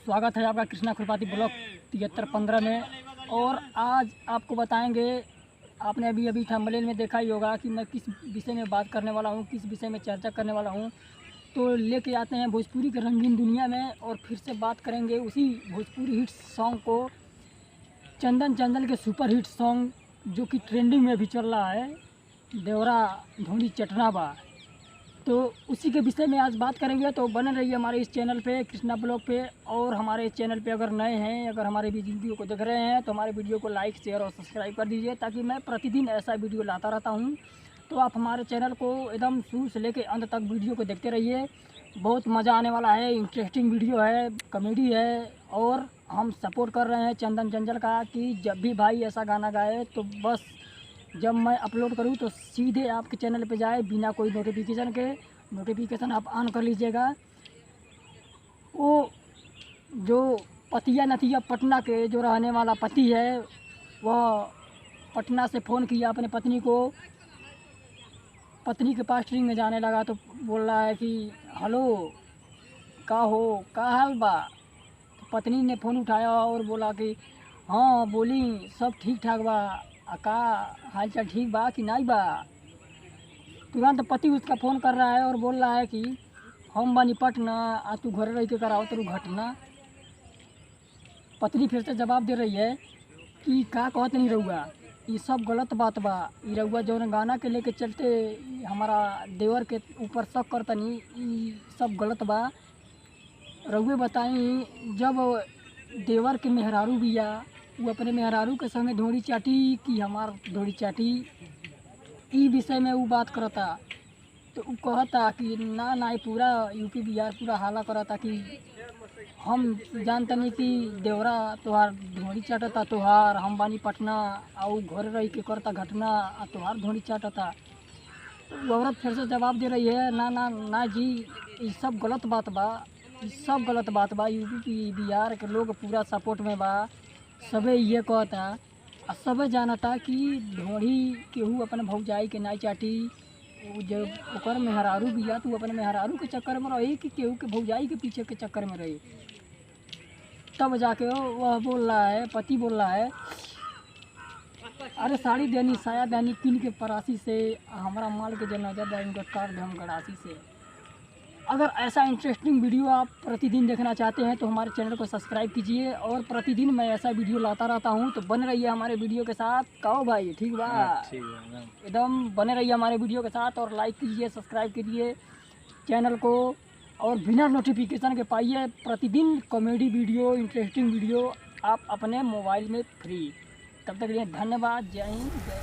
स्वागत है आपका कृष्णा खुरपाती ब्लॉक 7315 में। और आज आपको बताएंगे, आपने अभी थंबनेल में देखा ही होगा कि मैं किस विषय में बात करने वाला हूँ, किस विषय में चर्चा करने वाला हूँ। तो लेके आते हैं भोजपुरी के रंगीन दुनिया में और फिर से बात करेंगे उसी भोजपुरी हिट सॉन्ग को, चंदन चंचल के सुपर हिट सॉन्ग जो कि ट्रेंडिंग में भी चल रहा है, देवरा ढोंडी चटना बा। तो उसी के विषय में आज बात करेंगे। तो बने रहिए हमारे इस चैनल पे, कृष्णा ब्लॉग पे। और हमारे इस चैनल पे अगर नए हैं, अगर हमारे वीडियो को देख रहे हैं तो हमारे वीडियो को लाइक, शेयर और सब्सक्राइब कर दीजिए, ताकि मैं प्रतिदिन ऐसा वीडियो लाता रहता हूँ। तो आप हमारे चैनल को एकदम शुरू से लेकर अंत तक वीडियो को देखते रहिए। बहुत मज़ा आने वाला है, इंटरेस्टिंग वीडियो है, कॉमेडी है। और हम सपोर्ट कर रहे हैं चंदन चंचल का कि जब भी भाई ऐसा गाना गाए तो बस जब मैं अपलोड करूँ तो सीधे आपके चैनल पे जाए, बिना कोई नोटिफिकेशन के। नोटिफिकेशन आप ऑन कर लीजिएगा। वो जो पतिया नतिया पटना के जो रहने वाला पति है, वह पटना से फ़ोन किया अपने पत्नी को, पत्नी के पास ट्रेन में जाने लगा तो बोल रहा है कि हेलो, का हो, का हाल बा। तो पत्नी ने फ़ोन उठाया और बोला कि हाँ बोली, सब ठीक ठाक बा, का हाल चाल ठीक बा कि नहीं बा। तुरंत पति उसका फ़ोन कर रहा है और बोल रहा है कि हम बानी पटना, आज तू घर रह के कराओ तेरू घटना। पत्नी फिर से जवाब दे रही है कि का कहत नहीं रहुआ, ये सब गलत बात बा। ये रहुआ जौन गाना के लेके चलते हमारा देवर के ऊपर शक करतनी, ये सब गलत बा। रहुए बताई, जब देवर के मेहरारू बिया, वो अपने मेहरारू के संगे ढोड़ी चाटी कि हमार ढोड़ी चाटी, ई विषय में वो बात करता। तो वो कहता कि ना पूरा यूपी बिहार पूरा हाला करता कि हम जानते नहीं कि देवरा तोहार ढोड़ी चाटता तोहार, हम बानी पटना और घर रह के करता घटना आ तोहार ढोड़ी चाटता। तो औरत फिर से जवाब दे रही है, ना जी, ये सब गलत बात बा, ये सब गलत बात बा। यूपी बिहार के लोग पूरा सपोर्ट में बा, सबे ये कहता आ सबे जानता कि ढोड़ी केहू अपने भौजाई के नाई चाटी। जब ओकर मेहरारू बिया तो अपने मेहरारू के चक्कर में रही कि केहू के भौजाई के पीछे के चक्कर में रही। तब जाके वह बोल रहा है, पति बोल रहा है, अरे साड़ी देनी साया देनी किन के परासी से, हमारा माल के जनाजा देंगे उनका कार धम गड़ासी से। अगर ऐसा इंटरेस्टिंग वीडियो आप प्रतिदिन देखना चाहते हैं तो हमारे चैनल को सब्सक्राइब कीजिए। और प्रतिदिन मैं ऐसा वीडियो लाता रहता हूं, तो बने रहिए हमारे वीडियो के साथ। कहो भाई ठीक बा, एकदम बने रहिए हमारे वीडियो के साथ। और लाइक कीजिए, सब्सक्राइब कीजिए चैनल को, और बिना नोटिफिकेशन के पाइए प्रतिदिन कॉमेडी वीडियो, इंटरेस्टिंग वीडियो आप अपने मोबाइल में फ्री। तब तक के लिए धन्यवाद। जय हिंद, जय